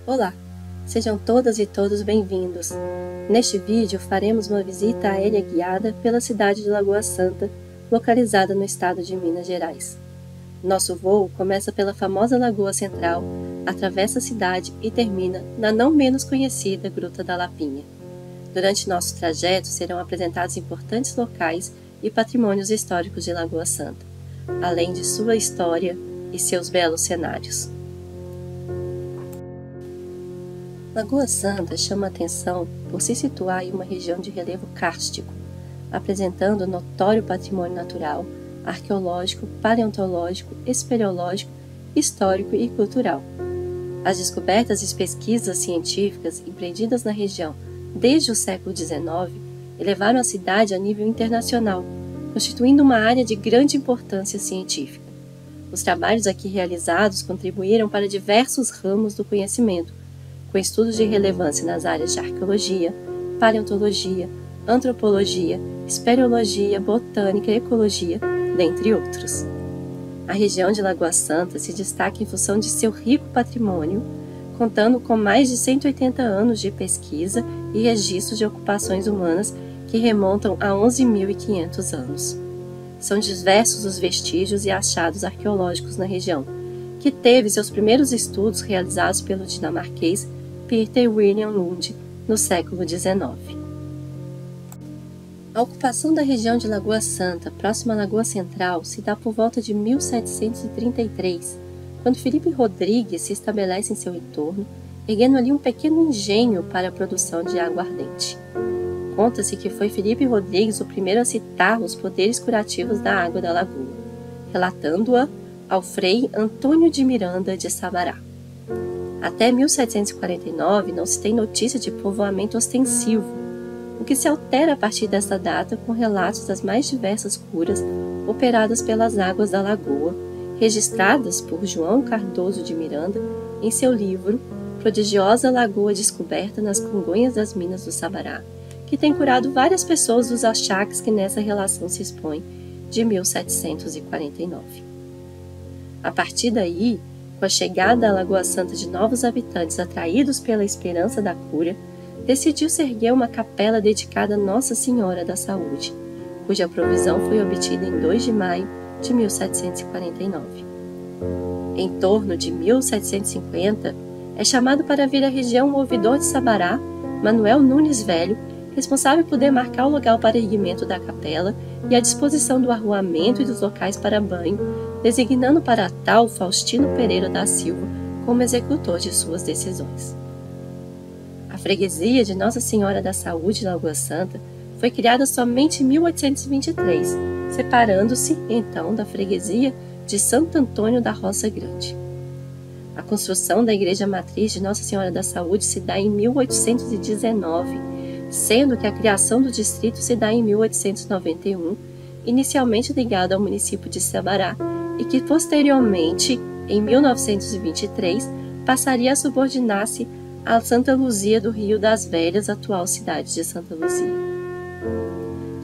Olá, sejam todas e todos bem-vindos. Neste vídeo faremos uma visita aérea guiada pela cidade de Lagoa Santa, localizada no estado de Minas Gerais. Nosso voo começa pela famosa Lagoa Central, atravessa a cidade e termina na não menos conhecida Gruta da Lapinha. Durante nosso trajeto serão apresentados importantes locais e patrimônios históricos de Lagoa Santa, além de sua história e seus belos cenários. Lagoa Santa chama a atenção por se situar em uma região de relevo kárstico, apresentando notório patrimônio natural, arqueológico, paleontológico, espeleológico, histórico e cultural. As descobertas e pesquisas científicas empreendidas na região desde o século XIX elevaram a cidade a nível internacional, constituindo uma área de grande importância científica. Os trabalhos aqui realizados contribuíram para diversos ramos do conhecimento, com estudos de relevância nas áreas de arqueologia, paleontologia, antropologia, espeleologia, botânica e ecologia, dentre outros. A região de Lagoa Santa se destaca em função de seu rico patrimônio, contando com mais de 180 anos de pesquisa e registros de ocupações humanas que remontam a 11.500 anos. São diversos os vestígios e achados arqueológicos na região, que teve seus primeiros estudos realizados pelo dinamarquês Peter William Lund no século XIX. A ocupação da região de Lagoa Santa, próxima à Lagoa Central, se dá por volta de 1733, quando Felipe Rodrigues se estabelece em seu entorno, erguendo ali um pequeno engenho para a produção de aguardente. Conta-se que foi Felipe Rodrigues o primeiro a citar os poderes curativos da água da lagoa, relatando-a ao frei Antônio de Miranda de Sabará. Até 1749 não se tem notícia de povoamento ostensivo, o que se altera a partir desta data com relatos das mais diversas curas operadas pelas águas da lagoa, registradas por João Cardoso de Miranda em seu livro Prodigiosa Lagoa Descoberta nas Congonhas das Minas do Sabará, que tem curado várias pessoas dos achaques que nessa relação se expõe, de 1749. A partir daí, com a chegada à Lagoa Santa de novos habitantes atraídos pela esperança da cura, decidiu-se erguer uma capela dedicada a Nossa Senhora da Saúde, cuja provisão foi obtida em 2 de maio de 1749. Em torno de 1750, é chamado para vir à região o ouvidor de Sabará, Manuel Nunes Velho, responsável por demarcar o local para erguimento da capela e a disposição do arruamento e dos locais para banho, designando para tal Faustino Pereira da Silva como executor de suas decisões. A freguesia de Nossa Senhora da Saúde de Lagoa Santa foi criada somente em 1823, separando-se, então, da freguesia de Santo Antônio da Roça Grande. A construção da Igreja Matriz de Nossa Senhora da Saúde se dá em 1819, sendo que a criação do distrito se dá em 1891, inicialmente ligado ao município de Sabará, e que posteriormente, em 1923, passaria a subordinar-se a Santa Luzia do Rio das Velhas, atual cidade de Santa Luzia.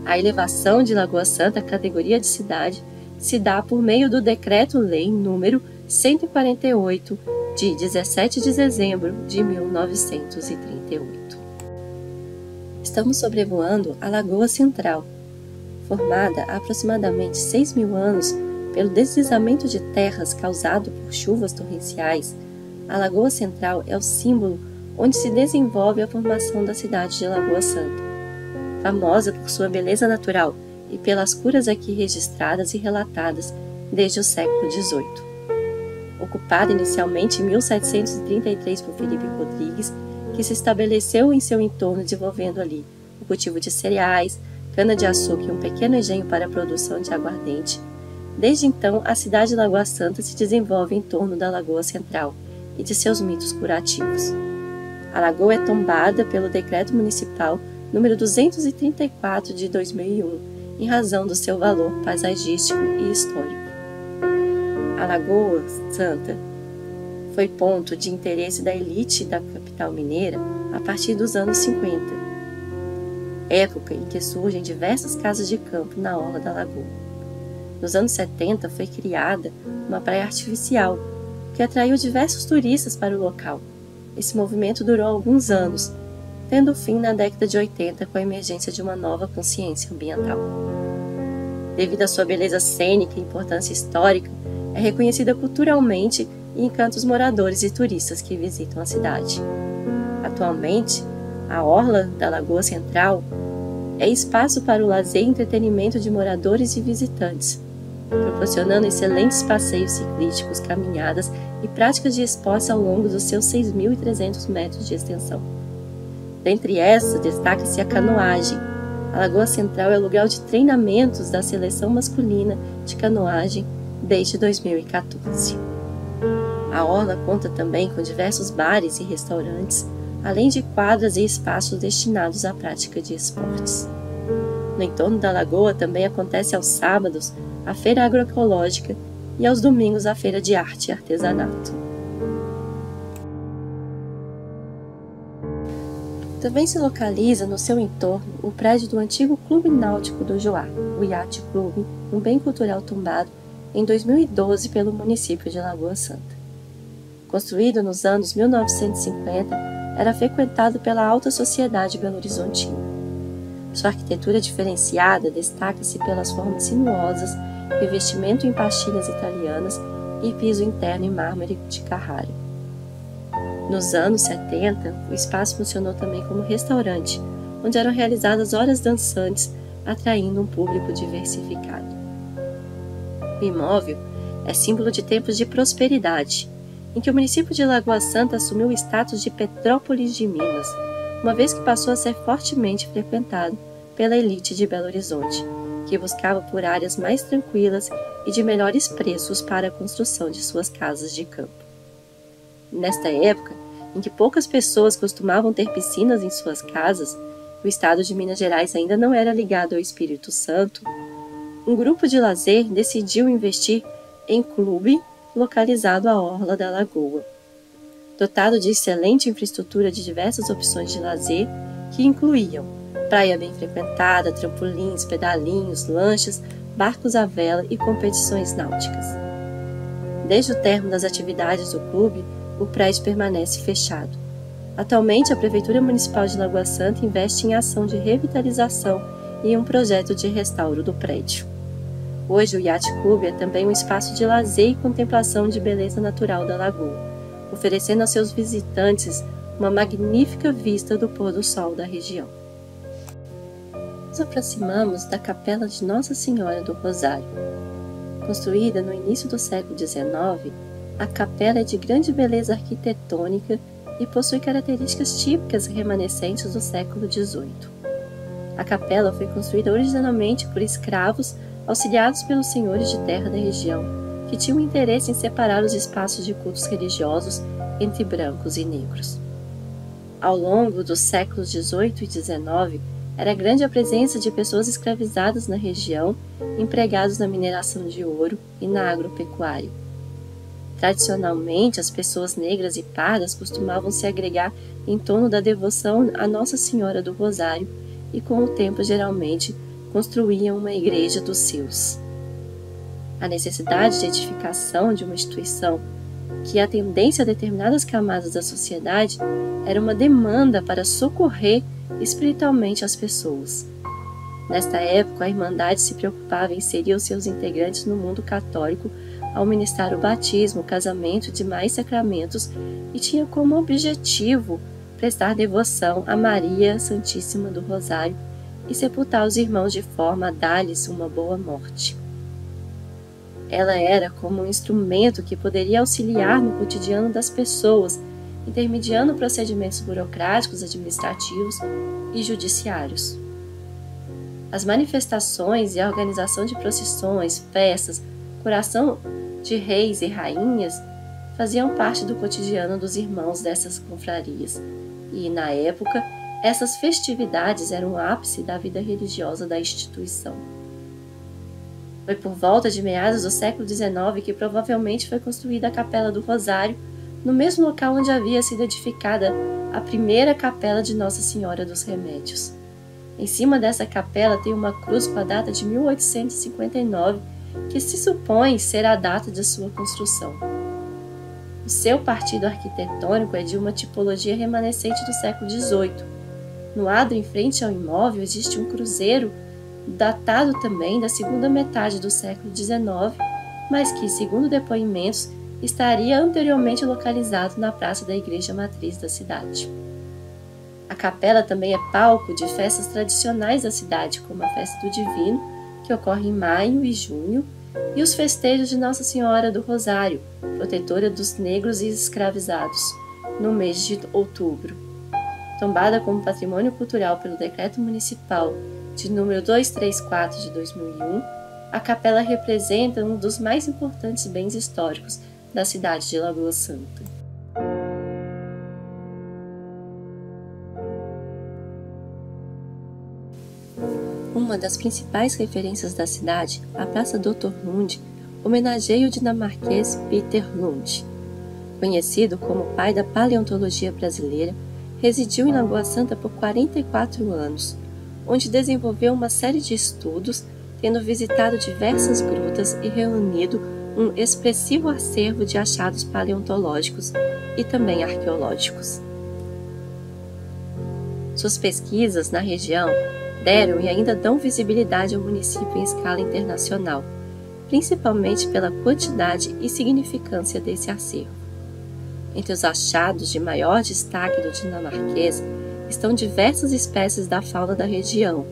A elevação de Lagoa Santa à categoria de cidade se dá por meio do Decreto-Lei número 148, de 17 de dezembro de 1938. Estamos sobrevoando a Lagoa Central, formada há aproximadamente 6.000 anos pelo deslizamento de terras causado por chuvas torrenciais. A Lagoa Central é o símbolo onde se desenvolve a formação da cidade de Lagoa Santa, famosa por sua beleza natural e pelas curas aqui registradas e relatadas desde o século XVIII. Ocupada inicialmente em 1733 por Felipe Rodrigues, que se estabeleceu em seu entorno desenvolvendo ali o cultivo de cereais, cana-de-açúcar e um pequeno engenho para a produção de aguardente. Desde então, a cidade de Lagoa Santa se desenvolve em torno da Lagoa Central e de seus mitos curativos. A lagoa é tombada pelo Decreto Municipal número 234 de 2001, em razão do seu valor paisagístico e histórico. A Lagoa Santa foi ponto de interesse da elite da capital mineira a partir dos anos 50, época em que surgem diversas casas de campo na orla da lagoa. Nos anos 70 foi criada uma praia artificial, que atraiu diversos turistas para o local. esse movimento durou alguns anos, tendo fim na década de 80 com a emergência de uma nova consciência ambiental. Devido à sua beleza cênica e importância histórica, é reconhecida culturalmente e encanta os moradores e turistas que visitam a cidade. Atualmente, a orla da Lagoa Central é espaço para o lazer e entretenimento de moradores e visitantes, proporcionando excelentes passeios ciclísticos, caminhadas e práticas de esportes ao longo dos seus 6.300 metros de extensão. Dentre essas, destaca-se a canoagem. A Lagoa Central é lugar de treinamentos da seleção masculina de canoagem desde 2014. A orla conta também com diversos bares e restaurantes, além de quadras e espaços destinados à prática de esportes. No entorno da lagoa também acontece aos sábados a feira agroecológica e aos domingos a feira de arte e artesanato. Também se localiza no seu entorno o prédio do antigo Clube Náutico do Joá, o Yacht Clube, um bem cultural tombado em 2012 pelo município de Lagoa Santa. Construído nos anos 1950, era frequentado pela alta sociedade belo-horizontina. Sua arquitetura diferenciada destaca-se pelas formas sinuosas, revestimento em pastilhas italianas e piso interno em mármore de Carrara. Nos anos 70, o espaço funcionou também como restaurante, onde eram realizadas horas dançantes, atraindo um público diversificado. O imóvel é símbolo de tempos de prosperidade, em que o município de Lagoa Santa assumiu o status de Petrópolis de Minas, uma vez que passou a ser fortemente frequentado pela elite de Belo Horizonte, que buscava por áreas mais tranquilas e de melhores preços para a construção de suas casas de campo. Nesta época, em que poucas pessoas costumavam ter piscinas em suas casas, o estado de Minas Gerais ainda não era ligado ao Espírito Santo, um grupo de lazer decidiu investir em clube localizado à orla da lagoa. Dotado de excelente infraestrutura de diversas opções de lazer, que incluíam praia bem frequentada, trampolins, pedalinhos, lanchas, barcos à vela e competições náuticas. Desde o término das atividades do clube, o prédio permanece fechado. Atualmente, a Prefeitura Municipal de Lagoa Santa investe em ação de revitalização e em um projeto de restauro do prédio. Hoje, o Yacht Club é também um espaço de lazer e contemplação de beleza natural da lagoa, oferecendo aos seus visitantes uma magnífica vista do pôr do sol da região. Nos aproximamos da Capela de Nossa Senhora do Rosário. Construída no início do século XIX, a capela é de grande beleza arquitetônica e possui características típicas remanescentes do século XVIII. A capela foi construída originalmente por escravos auxiliados pelos senhores de terra da região, que tinham interesse em separar os espaços de cultos religiosos entre brancos e negros. Ao longo dos séculos XVIII e XIX, era grande a presença de pessoas escravizadas na região, empregados na mineração de ouro e na agropecuária. Tradicionalmente, as pessoas negras e pardas costumavam se agregar em torno da devoção a Nossa Senhora do Rosário e, com o tempo, geralmente, construíam uma igreja dos seus. A necessidade de edificação de uma instituição que atendesse a determinadas camadas da sociedade era uma demanda para socorrer espiritualmente as pessoas. Nesta época, a Irmandade se preocupava em inserir os seus integrantes no mundo católico ao ministrar o batismo, o casamento e demais sacramentos e tinha como objetivo prestar devoção a Maria Santíssima do Rosário e sepultar os irmãos de forma a dar-lhes uma boa morte. Ela era como um instrumento que poderia auxiliar no cotidiano das pessoas, intermediando procedimentos burocráticos, administrativos e judiciários. As manifestações e a organização de procissões, festas, coroação de reis e rainhas faziam parte do cotidiano dos irmãos dessas confrarias, e, na época, essas festividades eram o ápice da vida religiosa da instituição. Foi por volta de meados do século XIX que provavelmente foi construída a Capela do Rosário, no mesmo local onde havia sido edificada a primeira capela de Nossa Senhora dos Remédios. Em cima dessa capela tem uma cruz com a data de 1859, que se supõe ser a data de sua construção. O Seu partido arquitetônico é de uma tipologia remanescente do século XVIII. No adro em frente ao imóvel existe um cruzeiro datado também da segunda metade do século XIX, mas que, segundo depoimentos, estaria anteriormente localizado na praça da igreja matriz da cidade. A capela também é palco de festas tradicionais da cidade, como a Festa do Divino, que ocorre em maio e junho, e os festejos de Nossa Senhora do Rosário, protetora dos negros e escravizados, no mês de outubro. Tombada como patrimônio cultural pelo Decreto Municipal de número 234 de 2001, a capela representa um dos mais importantes bens históricos da cidade de Lagoa Santa. Uma das principais referências da cidade, a Praça Dr. Lund, homenageia o dinamarquês Peter Lund. Conhecido como pai da paleontologia brasileira, residiu em Lagoa Santa por 44 anos, onde desenvolveu uma série de estudos, tendo visitado diversas grutas e reunido um expressivo acervo de achados paleontológicos e também arqueológicos. Suas pesquisas na região deram e ainda dão visibilidade ao município em escala internacional, principalmente pela quantidade e significância desse acervo. Entre os achados de maior destaque do dinamarquês estão diversas espécies da fauna da região,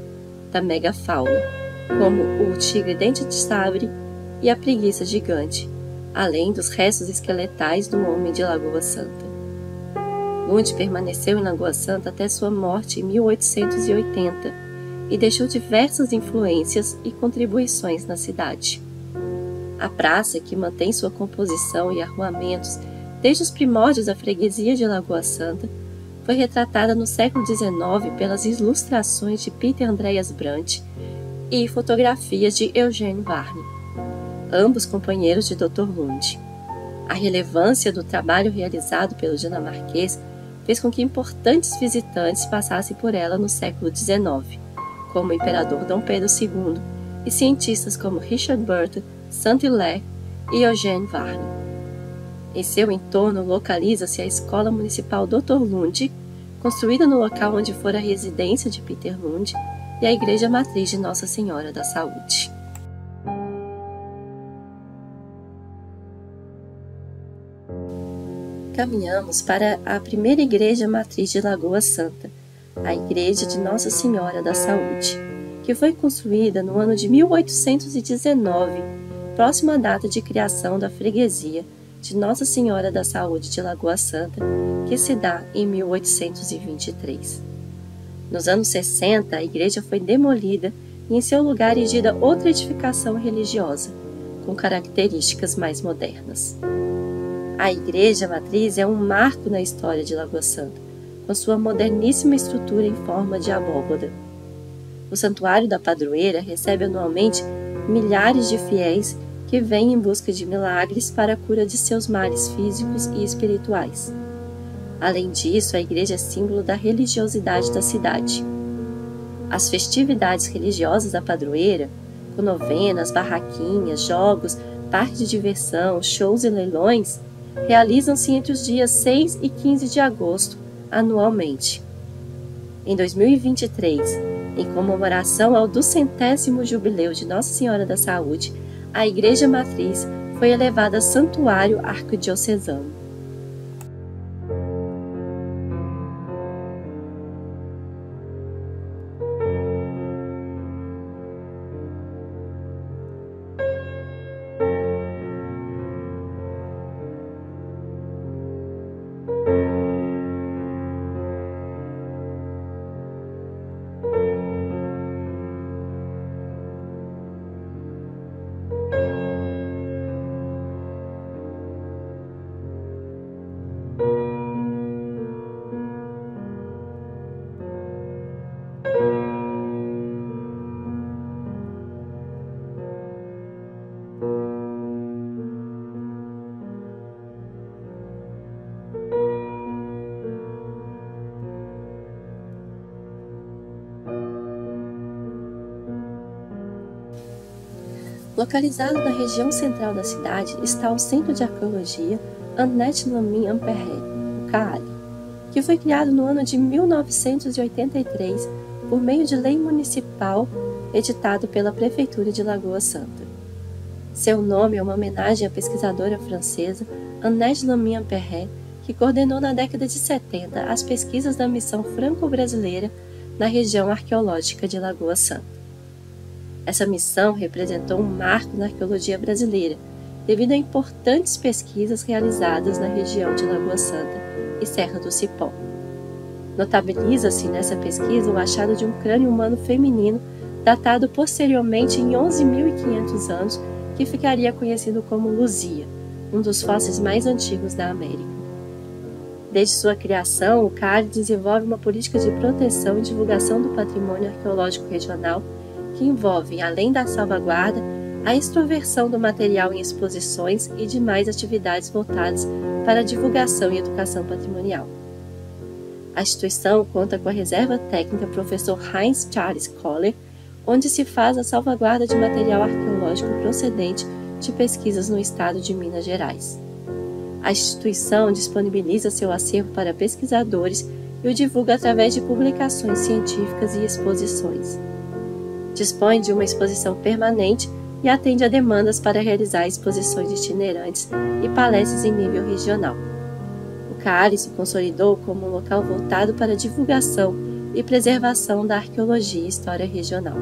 da megafauna, como o tigre-dente de sabre e a preguiça gigante, além dos restos esqueletais do homem de Lagoa Santa. Lund permaneceu em Lagoa Santa até sua morte em 1880 e deixou diversas influências e contribuições na cidade. A praça, que mantém sua composição e arruamentos desde os primórdios da freguesia de Lagoa Santa, foi retratada no século XIX pelas ilustrações de Peter Andreas Brandt e fotografias de Eugene Varney, ambos companheiros de Dr. Lund. A relevância do trabalho realizado pelo dinamarquês fez com que importantes visitantes passassem por ela no século XIX, como o imperador Dom Pedro II e cientistas como Richard Burton, Saint-Hilaire e Eugene Varney. Em seu entorno localiza-se a Escola Municipal Dr. Lund, construída no local onde fora a residência de Peter Lund, e a Igreja Matriz de Nossa Senhora da Saúde. Caminhamos para a primeira Igreja Matriz de Lagoa Santa, a Igreja de Nossa Senhora da Saúde, que foi construída no ano de 1819, próxima à data de criação da freguesia de Nossa Senhora da Saúde de Lagoa Santa, que se dá em 1823. Nos anos 60, a igreja foi demolida e em seu lugar erigida outra edificação religiosa, com características mais modernas. A Igreja Matriz é um marco na história de Lagoa Santa, com sua moderníssima estrutura em forma de abóbada. O Santuário da Padroeira recebe anualmente milhares de fiéis que vêm em busca de milagres para a cura de seus males físicos e espirituais. Além disso, a igreja é símbolo da religiosidade da cidade. As festividades religiosas da padroeira, com novenas, barraquinhas, jogos, parques de diversão, shows e leilões, realizam-se entre os dias 6 e 15 de agosto, anualmente. Em 2023, em comemoração ao 200º jubileu de Nossa Senhora da Saúde, a Igreja Matriz foi elevada a santuário arquidiocesano. Localizado na região central da cidade está o Centro de Arqueologia, Annette Lamy Amperret, o CAALI, que foi criado no ano de 1983 por meio de lei municipal editado pela Prefeitura de Lagoa Santa. Seu nome é uma homenagem à pesquisadora francesa Annette Lamy Amperret, que coordenou na década de 70 as pesquisas da missão franco-brasileira na região arqueológica de Lagoa Santa. Essa missão representou um marco na arqueologia brasileira, devido a importantes pesquisas realizadas na região de Lagoa Santa e Serra do Cipó. Notabiliza-se nessa pesquisa o achado de um crânio humano feminino datado posteriormente em 11.500 anos, que ficaria conhecido como Luzia, um dos fósseis mais antigos da América. Desde sua criação, o CAALI desenvolve uma política de proteção e divulgação do patrimônio arqueológico regional que envolve, além da salvaguarda, a extroversão do material em exposições e demais atividades voltadas para a divulgação e educação patrimonial. A instituição conta com a reserva técnica Professor Heinz Charles Koller, onde se faz a salvaguarda de material arqueológico procedente de pesquisas no estado de Minas Gerais. A instituição disponibiliza seu acervo para pesquisadores e o divulga através de publicações científicas e exposições. Dispõe de uma exposição permanente e atende a demandas para realizar exposições itinerantes e palestras em nível regional. O CAALI se consolidou como um local voltado para a divulgação e preservação da arqueologia e história regional.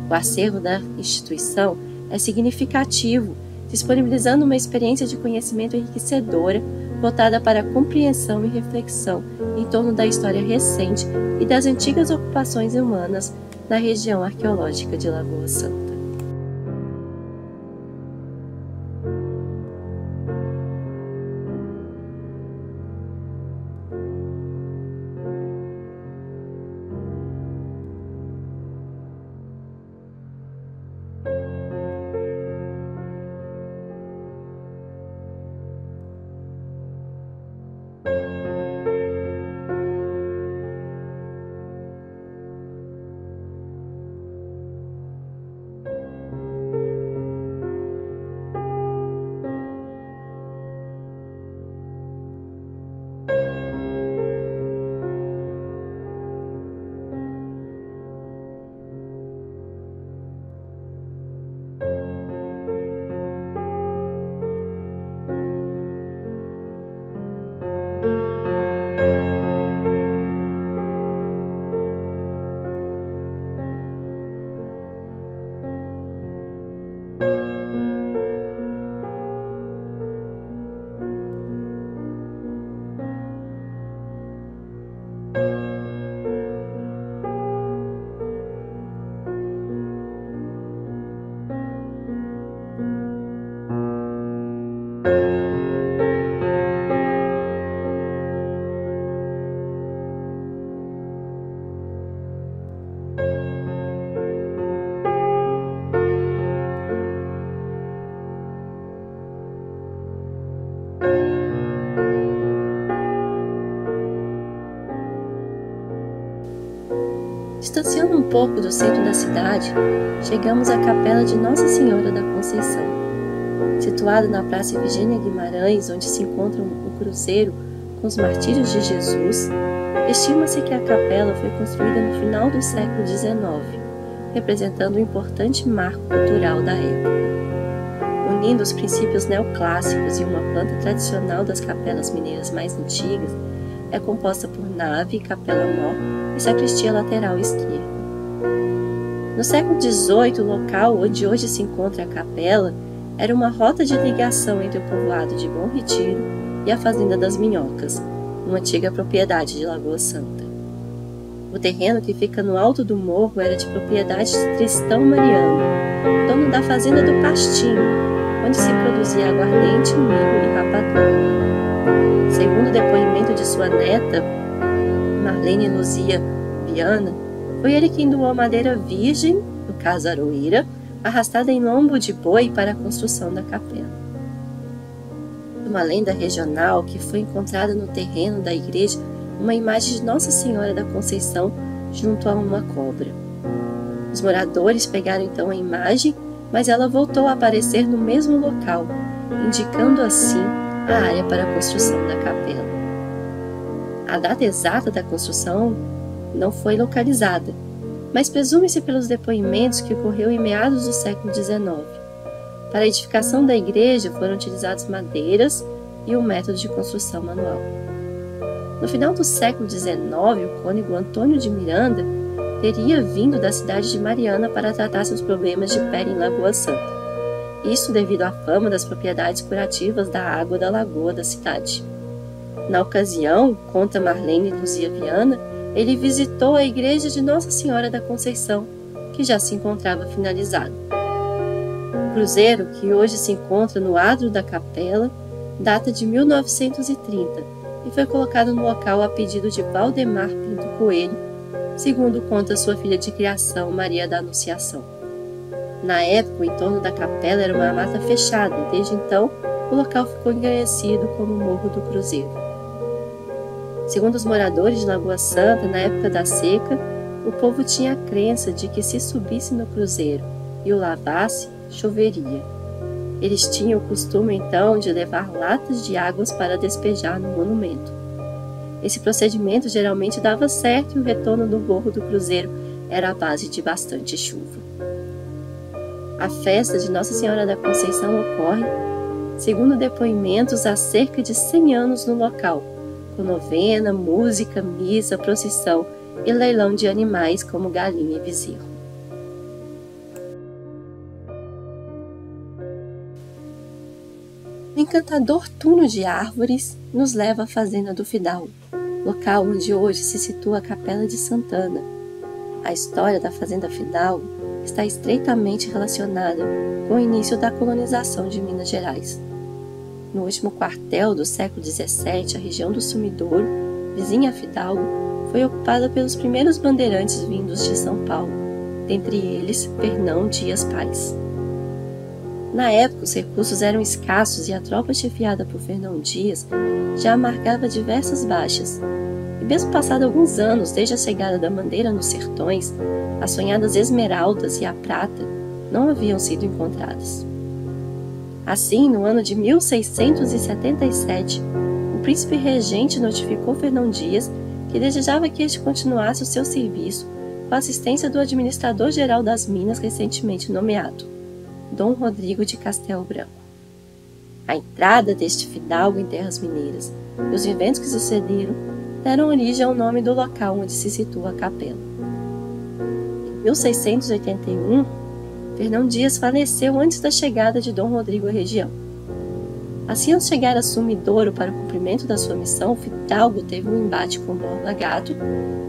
O acervo da instituição é significativo, disponibilizando uma experiência de conhecimento enriquecedora, voltada para a compreensão e reflexão em torno da história recente e das antigas ocupações humanas na região arqueológica de Lagoa Santa. Distanciando um pouco do centro da cidade, chegamos à Capela de Nossa Senhora da Conceição. Situada na Praça Efigênia Guimarães, onde se encontra o cruzeiro com os martírios de Jesus, estima-se que a capela foi construída no final do século XIX, representando um importante marco cultural da época. Unindo os princípios neoclássicos e uma planta tradicional das capelas mineiras mais antigas, é composta por nave, capela-mor e sacristia lateral esquerda. No século XVIII, o local onde hoje se encontra a capela era uma rota de ligação entre o povoado de Bom Retiro e a Fazenda das Minhocas, uma antiga propriedade de Lagoa Santa. O terreno que fica no alto do morro era de propriedade de Tristão Mariano, dono da Fazenda do Pastinho, onde se produzia aguardente, milho e rapadura. Segundo o depoimento de sua neta, Marlene Luzia Viana, foi ele quem doou madeira virgem, no caso aroeira, arrastada em lombo de boi para a construção da capela. Uma lenda regional que foi encontrada no terreno da igreja uma imagem de Nossa Senhora da Conceição junto a uma cobra. Os moradores pegaram então a imagem, mas ela voltou a aparecer no mesmo local, indicando assim a área para a construção da capela. A data exata da construção não foi localizada, mas presume-se pelos depoimentos que ocorreu em meados do século XIX. Para a edificação da igreja foram utilizadas madeiras e o método de construção manual. No final do século XIX, o cônego Antônio de Miranda teria vindo da cidade de Mariana para tratar seus problemas de pele em Lagoa Santa. Isso devido à fama das propriedades curativas da água da lagoa da cidade. Na ocasião, conta Marlene Luzia Viana, ele visitou a igreja de Nossa Senhora da Conceição, que já se encontrava finalizada. O cruzeiro, que hoje se encontra no adro da capela, data de 1930 e foi colocado no local a pedido de Valdemar Pinto Coelho, segundo conta sua filha de criação, Maria da Anunciação. Na época, o entorno da capela era uma mata fechada e desde então o local ficou conhecido como Morro do Cruzeiro. Segundo os moradores de Lagoa Santa, na época da seca, o povo tinha a crença de que se subisse no cruzeiro e o lavasse, choveria. Eles tinham o costume, então, de levar latas de águas para despejar no monumento. Esse procedimento geralmente dava certo e o retorno do Morro do Cruzeiro era à base de bastante chuva. A festa de Nossa Senhora da Conceição ocorre, segundo depoimentos, há cerca de 100 anos no local, com novena, música, missa, procissão e leilão de animais como galinha e bezerro. O encantador túnel de árvores nos leva à fazenda do Fidalgo, local onde hoje se situa a Capela de Santana. A história da fazenda Fidalgo está estreitamente relacionada com o início da colonização de Minas Gerais. No último quartel do século XVII, a região do Sumidouro, vizinha a Fidalgo, foi ocupada pelos primeiros bandeirantes vindos de São Paulo, dentre eles Fernão Dias Pais. Na época, os recursos eram escassos e a tropa chefiada por Fernão Dias já marcava diversas baixas. E mesmo passado alguns anos desde a chegada da bandeira nos sertões, as sonhadas esmeraldas e a prata não haviam sido encontradas. Assim, no ano de 1677, o príncipe regente notificou Fernão Dias que desejava que este continuasse o seu serviço com a assistência do administrador-geral das Minas recentemente nomeado, Dom Rodrigo de Castelo Branco. A entrada deste fidalgo em terras mineiras e os eventos que sucederam deram origem ao nome do local onde se situa a capela. Em 1681, Fernão Dias faleceu antes da chegada de Dom Rodrigo à região. Assim, ao chegar a Sumidouro para o cumprimento da sua missão, o fidalgo teve um embate com Borba Gato,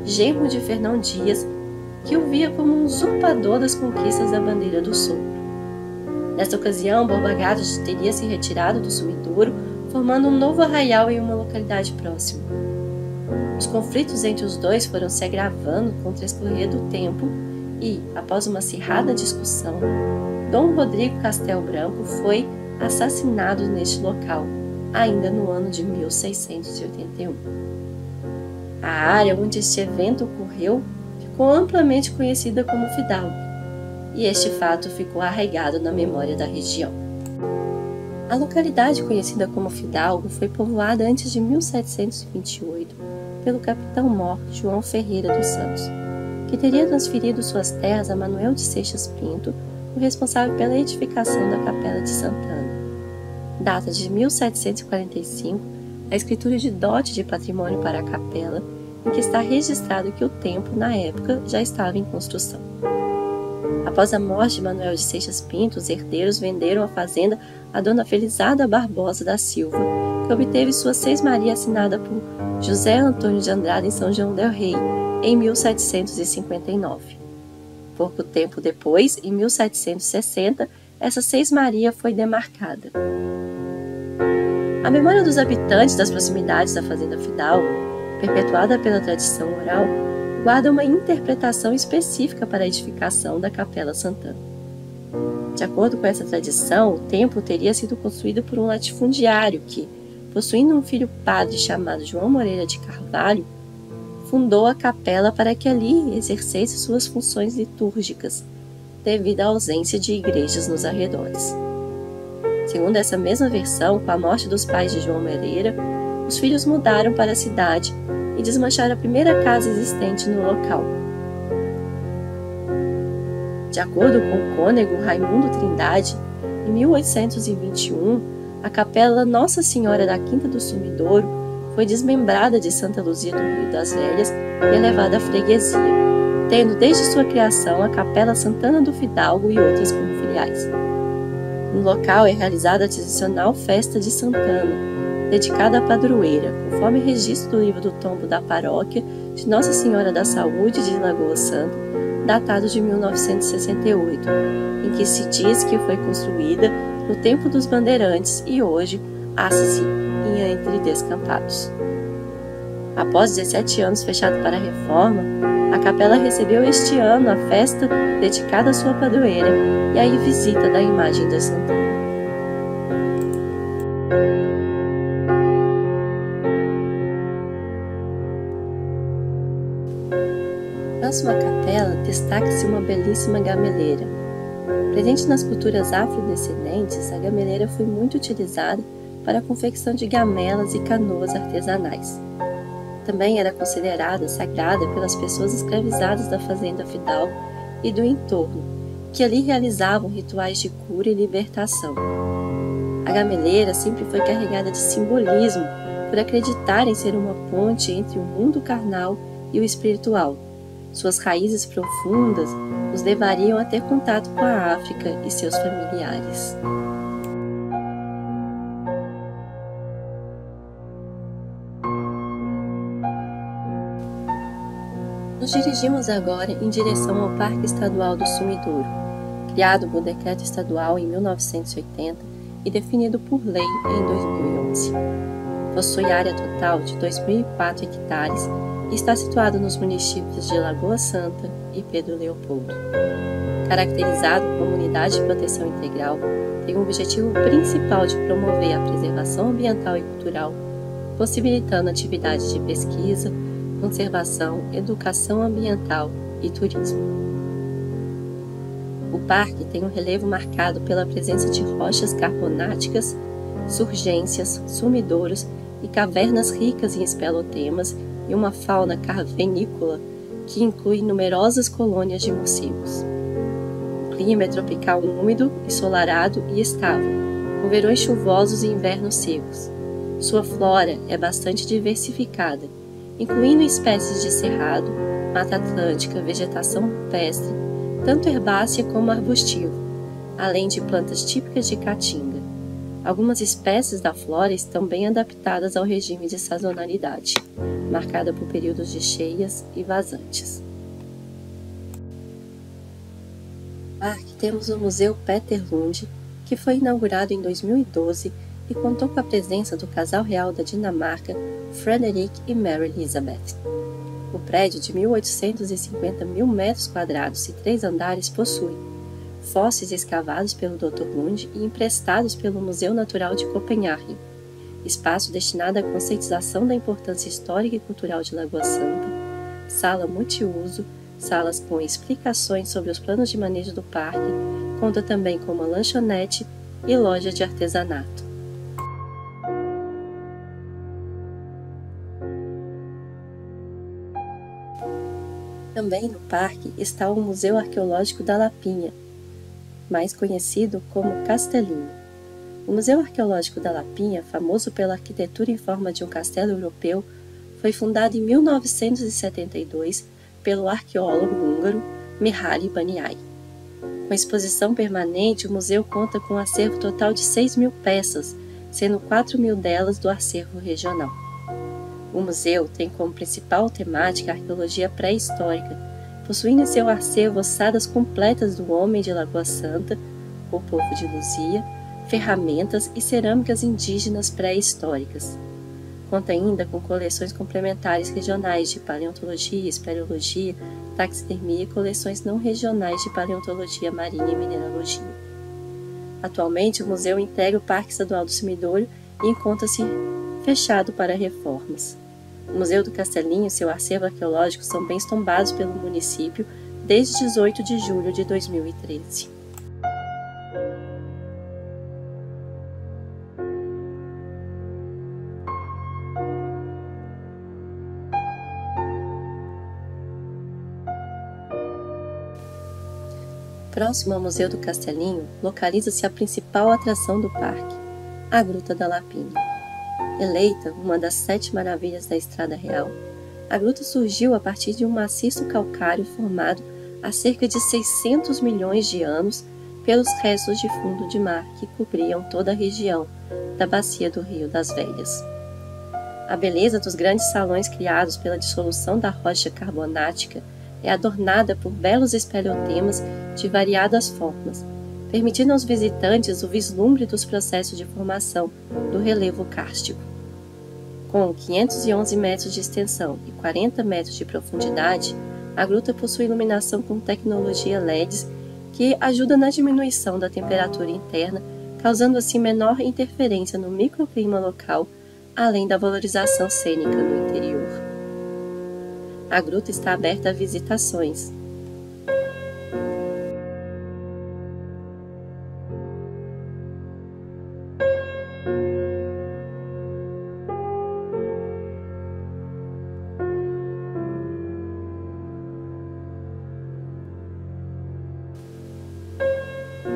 genro de Fernão Dias, que o via como um usurpador das conquistas da bandeira do Sul. Nesta ocasião, Borba Gato teria se retirado do Sumidouro, formando um novo arraial em uma localidade próxima. Os conflitos entre os dois foram se agravando com o transcorrer do tempo e, após uma acirrada discussão, Dom Rodrigo Castelo Branco foi assassinado neste local, ainda no ano de 1681. A área onde este evento ocorreu ficou amplamente conhecida como Fidalgo, e este fato ficou arraigado na memória da região. A localidade conhecida como Fidalgo foi povoada antes de 1728 pelo capitão-mor João Ferreira dos Santos, que teria transferido suas terras a Manuel de Seixas Pinto, o responsável pela edificação da Capela de Santana. Data de 1745, a escritura de dote de patrimônio para a capela, em que está registrado que o templo, na época, já estava em construção. Após a morte de Manuel de Seixas Pinto, os herdeiros venderam a fazenda a dona Felizarda Barbosa da Silva, que obteve sua sesmaria assinada por José Antônio de Andrade em São João del Rei, em 1759. Pouco tempo depois, em 1760, essa sesmaria foi demarcada. A memória dos habitantes das proximidades da fazenda Fidalgo, perpetuada pela tradição oral, guarda uma interpretação específica para a edificação da Capela Santana. De acordo com essa tradição, o templo teria sido construído por um latifundiário que, possuindo um filho padre chamado João Moreira de Carvalho, fundou a capela para que ali exercesse suas funções litúrgicas, devido à ausência de igrejas nos arredores. Segundo essa mesma versão, com a morte dos pais de João Moreira, os filhos mudaram para a cidade e desmancharam a primeira casa existente no local. De acordo com o cônego Raimundo Trindade, em 1821, a capela Nossa Senhora da Quinta do Sumidouro foi desmembrada de Santa Luzia do Rio das Velhas e elevada à freguesia, tendo desde sua criação a Capela Santana do Fidalgo e outras como filiais. No local é realizada a tradicional festa de Santana, dedicada à padroeira, conforme registro do livro do tombo da paróquia de Nossa Senhora da Saúde de Lagoa Santa, datado de 1968, em que se diz que foi construída no tempo dos bandeirantes e hoje acha-se em entre descampados. Após 17 anos fechado para a reforma, a capela recebeu este ano a festa dedicada à sua padroeira e a visita da imagem da Santana. Próximo à capela, destaca-se uma belíssima gameleira. Presente nas culturas afrodescendentes, a gameleira foi muito utilizada para a confecção de gamelas e canoas artesanais. Também era considerada sagrada pelas pessoas escravizadas da fazenda Fidalgo e do entorno, que ali realizavam rituais de cura e libertação. A gameleira sempre foi carregada de simbolismo, por acreditar em ser uma ponte entre o mundo carnal e o espiritual. Suas raízes profundas os levariam a ter contato com a África e seus familiares. Nos dirigimos agora em direção ao Parque Estadual do Sumidouro, criado por decreto estadual em 1980 e definido por lei em 2011. Possui área total de 2.004 hectares e está situado nos municípios de Lagoa Santa e Pedro Leopoldo. Caracterizado como unidade de proteção integral, tem o objetivo principal de promover a preservação ambiental e cultural, possibilitando atividades de pesquisa, conservação, educação ambiental e turismo. O parque tem um relevo marcado pela presença de rochas carbonáticas, surgências, sumidouros e cavernas ricas em espeleotemas e uma fauna carvenícola que inclui numerosas colônias de morcegos. O clima é tropical úmido, ensolarado e estável, com verões chuvosos e invernos secos. Sua flora é bastante diversificada, incluindo espécies de cerrado, mata atlântica, vegetação rupestre, tanto herbácea como arbustiva, além de plantas típicas de caatinga. Algumas espécies da flora estão bem adaptadas ao regime de sazonalidade, marcada por períodos de cheias e vazantes. No parque temos o Museu Peter Lund, que foi inaugurado em 2012 e contou com a presença do casal real da Dinamarca, Frederik e Mary Elizabeth. O prédio de 1.850 mil metros quadrados e 3 andares possui fósseis escavados pelo Dr. Lund e emprestados pelo Museu Natural de Copenhague, espaço destinado à conscientização da importância histórica e cultural de Lagoa Santa, sala multiuso, salas com explicações sobre os planos de manejo do parque, conta também com uma lanchonete e loja de artesanato. Também no parque está o Museu Arqueológico da Lapinha, mais conhecido como Castelinho. O Museu Arqueológico da Lapinha, famoso pela arquitetura em forma de um castelo europeu, foi fundado em 1972 pelo arqueólogo húngaro Mihály Bányai. Com exposição permanente, o museu conta com um acervo total de 6.000 peças, sendo 4.000 delas do acervo regional. O museu tem como principal temática a arqueologia pré-histórica, possuindo em seu acervo ossadas completas do homem de Lagoa Santa, o povo de Luzia, ferramentas e cerâmicas indígenas pré-históricas. Conta ainda com coleções complementares regionais de paleontologia, espeleologia, taxidermia e coleções não regionais de paleontologia marinha e mineralogia. Atualmente, o museu integra o Parque Estadual do Sumidouro e encontra-se fechado para reformas. O Museu do Castelinho e seu acervo arqueológico são bens tombados pelo município desde 18 de julho de 2013. Próximo ao Museu do Castelinho, localiza-se a principal atração do parque, a Gruta da Lapinha. Eleita uma das 7 maravilhas da Estrada Real, a gruta surgiu a partir de um maciço calcário formado há cerca de 600 milhões de anos pelos restos de fundo de mar que cobriam toda a região da bacia do Rio das Velhas. A beleza dos grandes salões criados pela dissolução da rocha carbonática é adornada por belos espeleotemas de variadas formas, permitindo aos visitantes o vislumbre dos processos de formação do relevo kárstico. Com 511 metros de extensão e 40 metros de profundidade, a gruta possui iluminação com tecnologia LEDs que ajuda na diminuição da temperatura interna, causando assim menor interferência no microclima local, além da valorização cênica no interior. A gruta está aberta a visitações.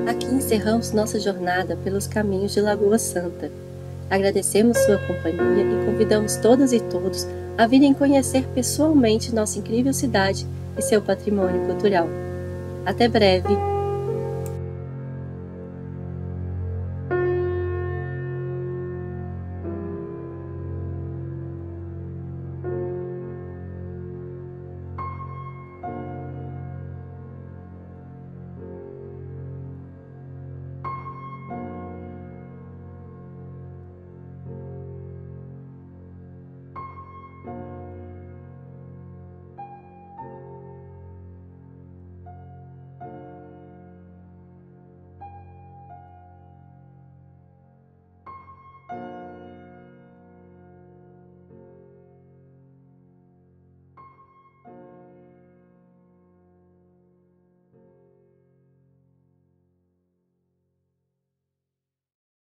Aqui encerramos nossa jornada pelos caminhos de Lagoa Santa. Agradecemos sua companhia e convidamos todas e todos a virem conhecer pessoalmente nossa incrível cidade e seu patrimônio cultural. Até breve!